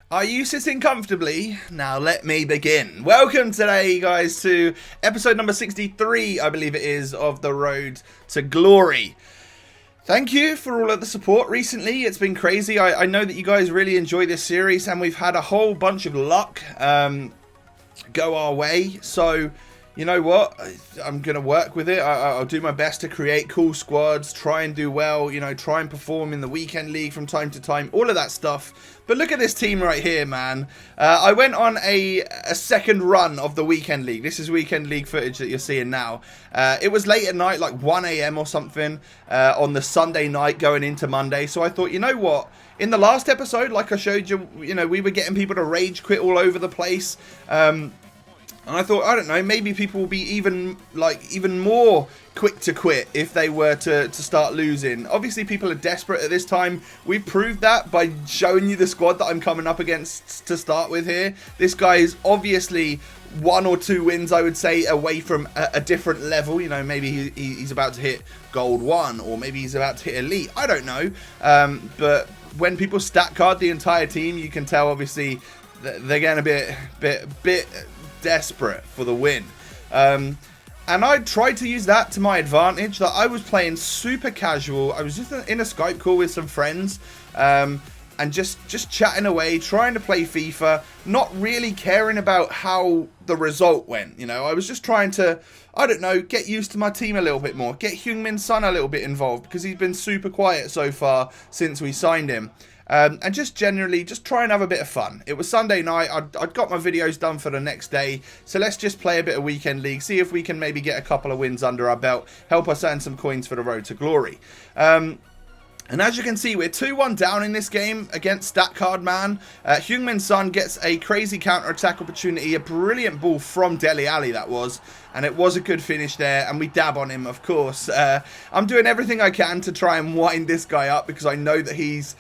Are you sitting comfortably? Now let me begin. Welcome today, guys, to episode number 63, I believe it is, of The Road to Glory. Thank you for all of the support recently. It's been crazy. I know that you guys really enjoy this series, and we've had a whole bunch of luck go our way. So, you know what? I'm going to work with it. I'll do my best to create cool squads, try and do well, you know, try and perform in the weekend league from time to time, all of that stuff. But look at this team right here, man. I went on a second run of the weekend league. This is weekend league footage that you're seeing now. It was late at night, like 1 a.m. or something, on the Sunday night going into Monday. So I thought, you know what? In the last episode, like I showed you, you know, we were getting people to rage quit all over the place. And I thought, I don't know, maybe people will be even more quick to quit if they were to start losing. Obviously, people are desperate at this time. We've proved that by showing you the squad that I'm coming up against to start with here. This guy is obviously 1 or 2 wins, I would say, away from a different level. You know, maybe he's about to hit Gold 1, or maybe he's about to hit Elite. I don't know. But when people stat card the entire team, you can tell, obviously, they're getting a bit desperate for the win. And I tried to use that to my advantage. That I was playing super casual. I was just in a Skype call with some friends, and just chatting away, trying to play FIFA, not really caring about how the result went. You know, I was just trying to, I don't know, get used to my team a little bit more, get Heung-min Son a little bit involved, because he's been super quiet so far since we signed him. And just generally, just try and have a bit of fun. It was Sunday night. I'd got my videos done for the next day. So let's just play a bit of weekend league. See if we can maybe get a couple of wins under our belt. Help us earn some coins for the road to glory. And as you can see, we're 2-1 down in this game against Stat Card Man. Heung-min Son gets a crazy counter-attack opportunity. A brilliant ball from Dele Alli, that was. And it was a good finish there. And we dab on him, of course. I'm doing everything I can to try and wind this guy up, because I know that he's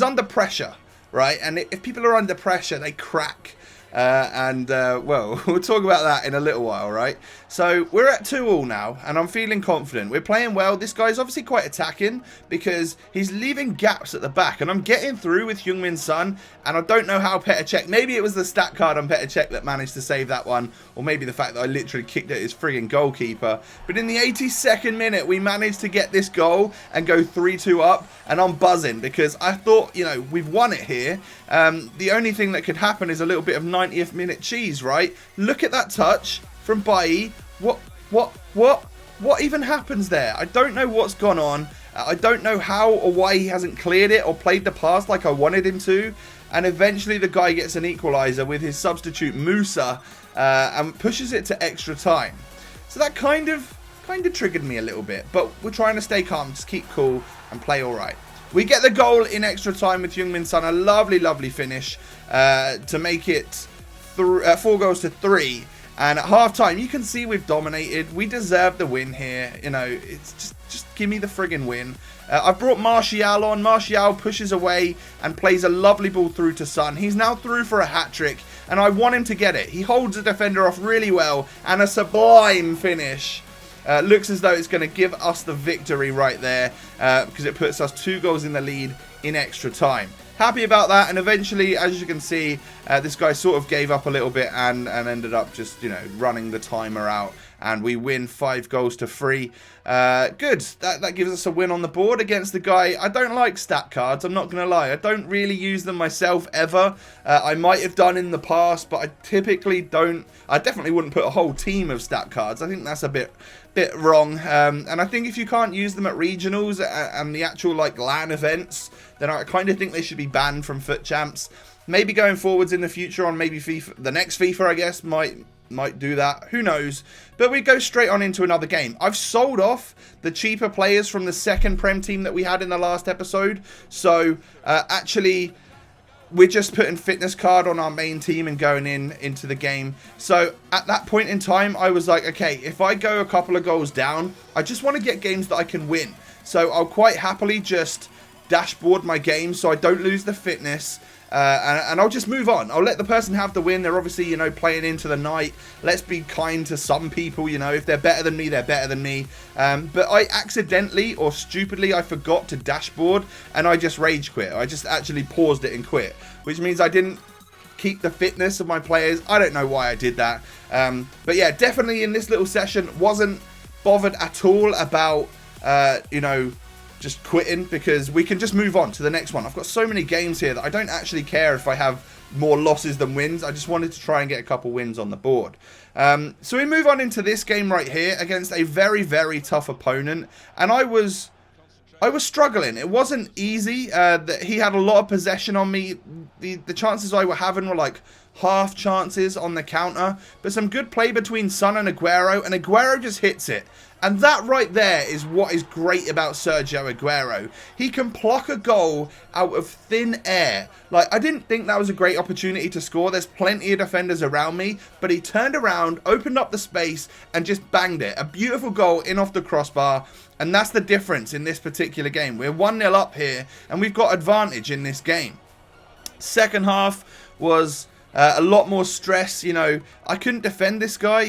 under pressure, right? And if people are under pressure, they crack. Well, we'll talk about that in a little while, right? So we're at 2-2 now, and I'm feeling confident. We're playing well. This guy's obviously quite attacking, because he's leaving gaps at the back, and I'm getting through with Heung-min Son, and I don't know how Petr Cech, maybe it was the stat card on Petr Cech that managed to save that one, or maybe the fact that I literally kicked at his friggin' goalkeeper. But in the 82nd minute, we managed to get this goal and go 3-2 up, and I'm buzzing, because I thought, you know, we've won it here. The only thing that could happen is a little bit of 90th minute cheese, right? Look at that touch from Bailly. What even happens there? I don't know what's gone on. I don't know how or why he hasn't cleared it or played the pass like I wanted him to. And eventually the guy gets an equaliser with his substitute Musa, and pushes it to extra time. So that kind of triggered me a little bit. But we're trying to stay calm, just keep cool and play all right. We get the goal in extra time with Heung-min Son. A lovely, lovely finish to make it 4 goals to 3. And at half-time, you can see we've dominated. We deserve the win here. You know, it's just give me the friggin' win. I've brought Martial on. Martial pushes away and plays a lovely ball through to Son. He's now through for a hat-trick, and I want him to get it. He holds the defender off really well, and a sublime finish. Looks as though it's going to give us the victory right there, because it puts us 2 goals in the lead in extra time. Happy about that, and eventually, as you can see, this guy sort of gave up a little bit and ended up just, you know, running the timer out, and we win 5 goals to 3. Good. That gives us a win on the board against the guy. I don't like stat cards, I'm not going to lie. I don't really use them myself ever. I might have done in the past, but I typically don't. I definitely wouldn't put a whole team of stat cards. I think that's a bit wrong. And I think if you can't use them at regionals and the actual like LAN events, then I kind of think they should be banned from FUT Champs. Maybe going forwards in the future on maybe FIFA, the next FIFA, I guess, might do that. Who knows? But we go straight on into another game. I've sold off the cheaper players from the second Prem team that we had in the last episode. So actually, we're just putting fitness card on our main team and going into the game. So at that point in time, I was like, okay, if I go a couple of goals down, I just want to get games that I can win. So I'll quite happily just dashboard my game so I don't lose the fitness. and I'll just move on. I'll let the person have the win. They're obviously, you know, playing into the night. Let's be kind to some people, you know. If they're better than me, they're better than me. But I accidentally or stupidly, I forgot to dashboard, and I just rage quit. I just actually paused it and quit, which means I didn't keep the fitness of my players. I don't know why I did that. But yeah, definitely in this little session, wasn't bothered at all about, you know, just quitting, because we can just move on to the next one. I've got so many games here that I don't actually care if I have more losses than wins. I just wanted to try and get a couple wins on the board. So we move on into this game right here against a very, very tough opponent, and I was struggling. It wasn't easy. He had a lot of possession on me. The chances I were having were like half chances on the counter, but some good play between Son and Aguero just hits it. And that right there is what is great about Sergio Aguero. He can pluck a goal out of thin air. Like, I didn't think that was a great opportunity to score. There's plenty of defenders around me, but he turned around, opened up the space, and just banged it. A beautiful goal in off the crossbar. And that's the difference in this particular game. We're 1-0 up here, and we've got advantage in this game. Second half was a lot more stress. You know, I couldn't defend this guy.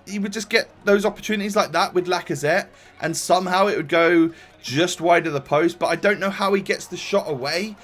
He would just get those opportunities like that with Lacazette, and somehow it would go just wide of the post, but I don't know how he gets the shot away.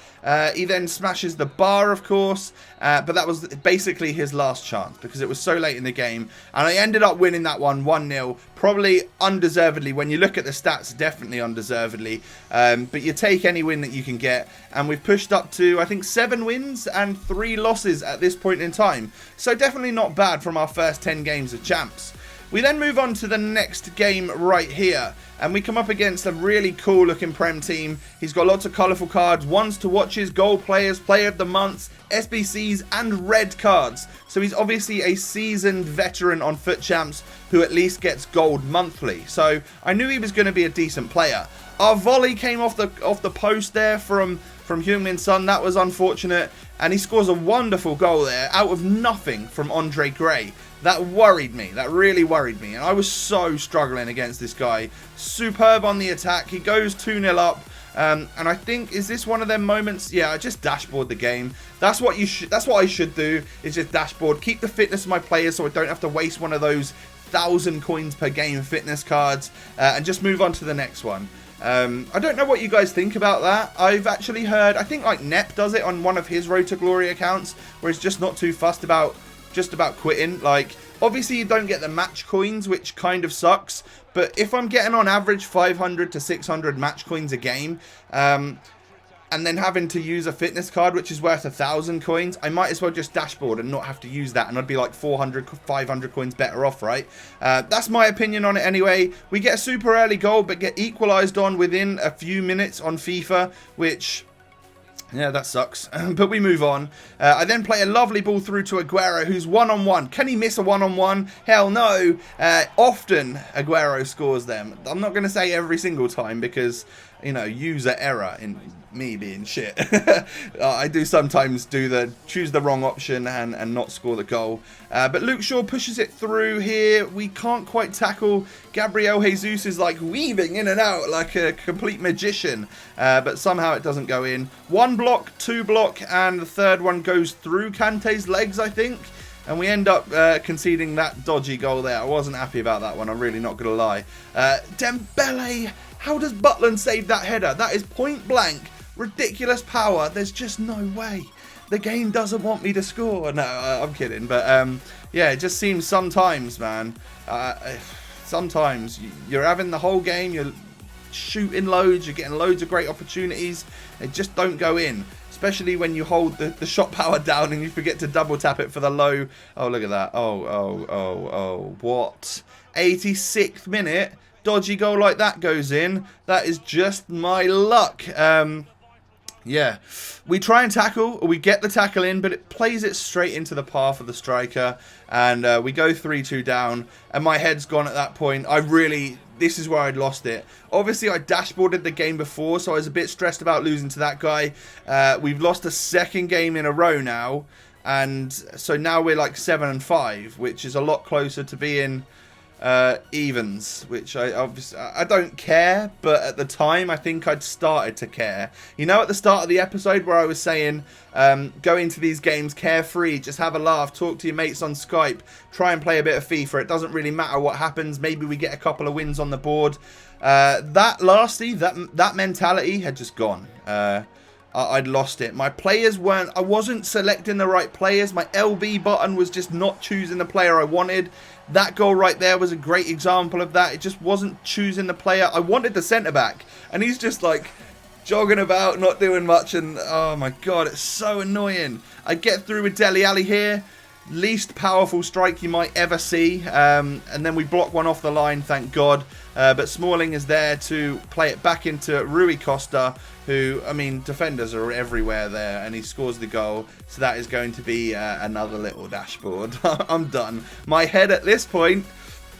He then smashes the bar, of course, but that was basically his last chance because it was so late in the game, and I ended up winning that one 1-0, probably undeservedly. When you look at the stats, definitely undeservedly, but you take any win that you can get, and we've pushed up to, I think, 7 wins and 3 losses at this point in time, so definitely not bad from our first 10 games of champs. We then move on to the next game right here, and we come up against a really cool looking Prem team. He's got lots of colourful cards, ones to watches, goal players, player of the months, SBCs and red cards. So he's obviously a seasoned veteran on FUT Champs who at least gets gold monthly. So I knew he was going to be a decent player. Our volley came off the post there from Heung-min Son. That was unfortunate, and he scores a wonderful goal there out of nothing from Andre Gray. That worried me. That really worried me. And I was so struggling against this guy. Superb on the attack. He goes 2-0 up. And I think, is this one of them moments? Yeah, I just dashboard the game. That's what I should do, is just dashboard. Keep the fitness of my players so I don't have to waste one of those 1,000 coins per game fitness cards. And just move on to the next one. I don't know what you guys think about that. I've actually heard, I think like Nep does it on one of his Road to Glory accounts, where he's just not too fussed about quitting. Like, obviously you don't get the match coins, which kind of sucks, but if I'm getting on average 500 to 600 match coins a game, and then having to use a fitness card which is worth 1,000 coins, I might as well just dashboard and not have to use that, and I'd be like 400, 500 coins better off, right? That's my opinion on it anyway. We get a super early goal but get equalised on within a few minutes on FIFA, which, yeah, that sucks. But we move on. I then play a lovely ball through to Aguero, who's one-on-one. Can he miss a one-on-one? Hell no. Often Aguero scores them. I'm not going to say every single time because, you know, user error in me being shit. I do sometimes choose the wrong option and not score the goal. But Luke Shaw pushes it through here. We can't quite tackle. Gabriel Jesus is like weaving in and out like a complete magician. But somehow it doesn't go in. 1 block, 2 block, and the third one goes through Kante's legs, I think. And we end up conceding that dodgy goal there. I wasn't happy about that one, I'm really not going to lie. Dembele, how does Butland save that header? That is point blank. Ridiculous power. There's just no way. The game doesn't want me to score. No, I'm kidding. But yeah, it just seems sometimes, man. Sometimes you're having the whole game. You're shooting loads. You're getting loads of great opportunities. They just don't go in. Especially when you hold the shot power down and you forget to double tap it for the low. Oh, look at that. Oh. What? 86th minute. Dodgy goal like that goes in. That is just my luck. Yeah, we try and tackle, or we get the tackle in, but it plays it straight into the path of the striker, and we go 3-2 down, and my head's gone at that point. This is where I'd lost it. Obviously, I dashboarded the game before, so I was a bit stressed about losing to that guy. We've lost a second game in a row now, and so now we're like 7-5, which is a lot closer to being evens, which I don't care, but at the time I think I'd started to care. You know, at the start of the episode where I was saying go into these games carefree, just have a laugh, talk to your mates on Skype, try and play a bit of FIFA. It doesn't really matter what happens. Maybe we get a couple of wins on the board. That mentality had just gone. I'd lost it. My players weren't... I wasn't selecting the right players. My LB button was just not choosing the player I wanted. That goal right there was a great example of that. It just wasn't choosing the player. I wanted the centre-back, and he's just like jogging about, not doing much, and oh my god, it's so annoying. I get through with Dele Alli here. Least powerful strike you might ever see, and then we block one off the line, thank God. But Smalling is there to play it back into Rui Costa, who, I mean, defenders are everywhere there, and he scores the goal. So that is going to be another little dashboard. I'm done. My head at this point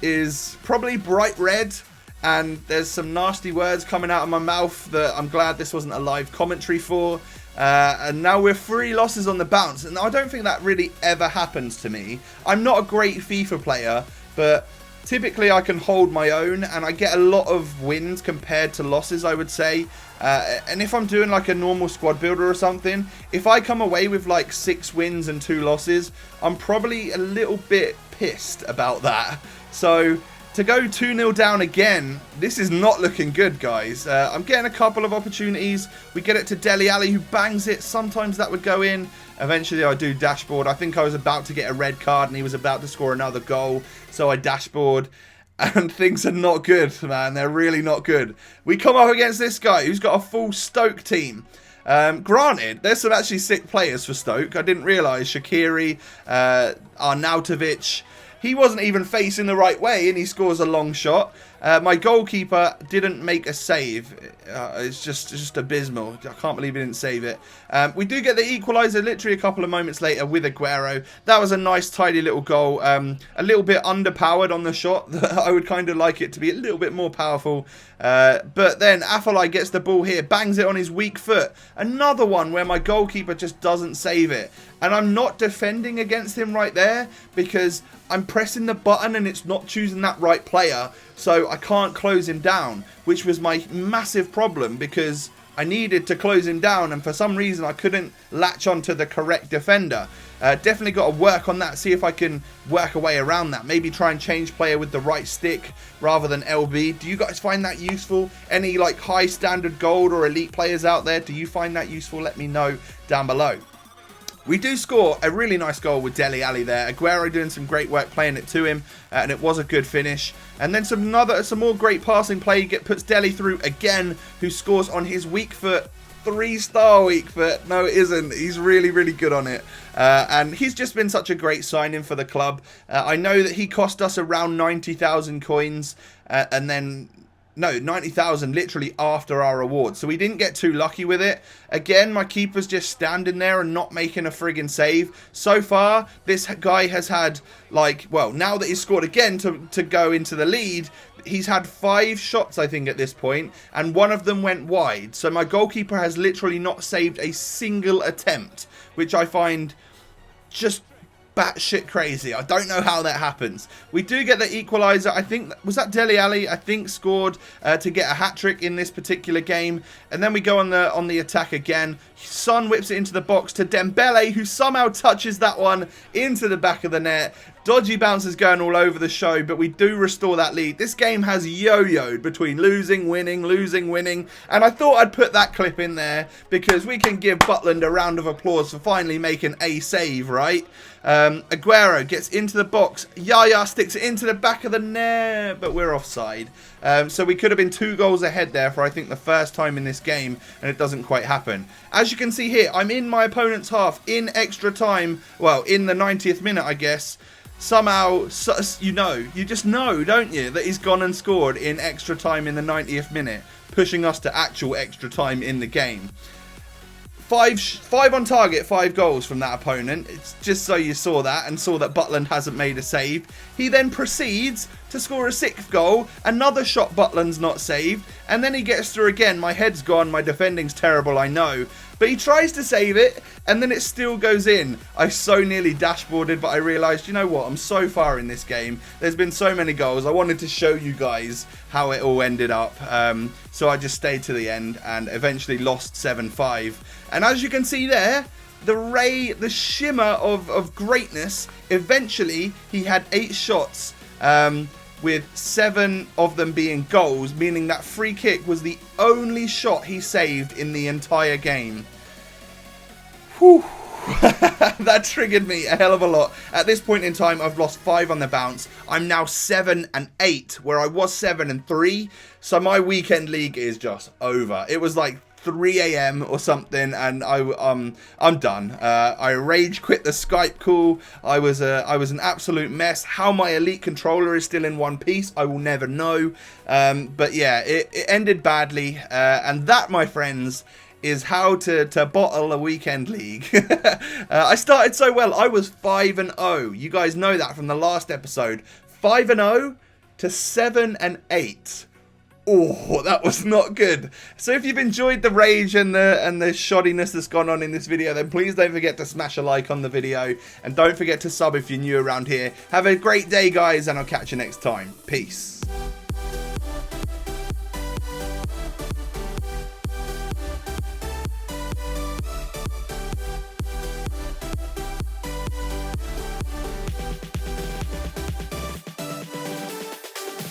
is probably bright red, and there's some nasty words coming out of my mouth that I'm glad this wasn't a live commentary for. And now we're 3 losses on the bounce, and I don't think that really ever happens to me. I'm not a great FIFA player, but typically I can hold my own, and I get a lot of wins compared to losses, I would say. And if I'm doing like a normal squad builder or something, if I come away with like 6 wins and 2 losses, I'm probably a little bit pissed about that. So to go 2-0 down again, this is not looking good, guys. I'm getting a couple of opportunities. We get it to Dele Alli, who bangs it. Sometimes that would go in. Eventually, I do dashboard. I think I was about to get a red card, and he was about to score another goal. So I dashboard, and things are not good, man. They're really not good. We come up against this guy, who's got a full Stoke team. Granted, there's some actually sick players for Stoke. I didn't realise Shaqiri, Arnautovic. He wasn't even facing the right way, and he scores a long shot. My goalkeeper didn't make a save. It's just abysmal. I can't believe he didn't save it. We do get the equaliser literally a couple of moments later with Aguero. That was a nice, tidy little goal. A little bit underpowered on the shot. I would kind of like it to be a little bit more powerful. But then Afellay gets the ball here, bangs it on his weak foot. Another one where my goalkeeper just doesn't save it. And I'm not defending against him right there because I'm pressing the button and it's not choosing that right player. So I can't close him down, which was my massive problem because I needed to close him down, and for some reason I couldn't latch onto the correct defender. Definitely got to work on that, see if I can work a way around that. Maybe try and change player with the right stick rather than LB. Do you guys find that useful? Any like high standard gold or elite players out there, do you find that useful? Let me know down below. We do score a really nice goal with Dele Alli there. Aguero doing some great work playing it to him, and it was a good finish. And then some more great passing play. Puts Dele through again, who scores on his weak foot. 3-star weak foot. No, it isn't. He's really, really good on it. And he's just been such a great signing for the club. I know that he cost us around 90,000 coins, and then... No, 90,000 literally after our award. So we didn't get too lucky with it. Again, my keeper's just standing there and not making a friggin' save. So far, this guy has had, like, well, now that he's scored again to go into the lead, he's had 5 shots, I think, at this point, and one of them went wide. So my goalkeeper has literally not saved a single attempt, which I find just batshit crazy. I don't know how that happens. We do get the equaliser. I think, was that Dele Alli? I think scored to get a hat-trick in this particular game. And then we go on the attack again. Son whips it into the box to Dembele, who somehow touches that one into the back of the net. Dodgy bounces going all over the show, but we do restore that lead. This game has yo-yoed between losing, winning, and I thought I'd put that clip in there because we can give Butland a round of applause for finally making a save, right? Aguero gets into the box. Yaya sticks it into the back of the net, but we're offside. So we could have been 2 goals ahead there for, I think, the first time in this game, and it doesn't quite happen. As you can see here, I'm in my opponent's half in extra time. Well, in the 90th minute, I guess. Somehow, you just know, don't you, that he's gone and scored in extra time in the 90th minute, pushing us to actual extra time in the game. 5 on target, 5 goals from that opponent. It's just so you saw that and saw that Butland hasn't made a save. He then proceeds to score a 6th goal. Another shot Butland's not saved. And then he gets through again. My head's gone. My defending's terrible, I know. But he tries to save it, and then it still goes in. I so nearly dashboarded, but I realised, you know what, I'm so far in this game. There's been so many goals. I wanted to show you guys how it all ended up. So I just stayed to the end and eventually lost 7-5. And as you can see there, the shimmer of greatness, eventually he had 8 shots, with 7 of them being goals, meaning that free kick was the only shot he saved in the entire game. Whew. That triggered me a hell of a lot. At this point in time, I've lost 5 on the bounce. I'm now 7-8, where I was 7-3. So my weekend league is just over. It was like 3 AM or something, and I'm done. I rage quit the Skype call. I was an absolute mess. How my elite controller is still in one piece, I will never know. But yeah, it ended badly, and that, my friends, is how to bottle a weekend league. I started so well. I was 5-0. You guys know that from the last episode. 5-0 to 7-8. Oh, that was not good. So if you've enjoyed the rage and the shoddiness that's gone on in this video, then please don't forget to smash a like on the video. And don't forget to sub if you're new around here. Have a great day, guys, and I'll catch you next time. Peace.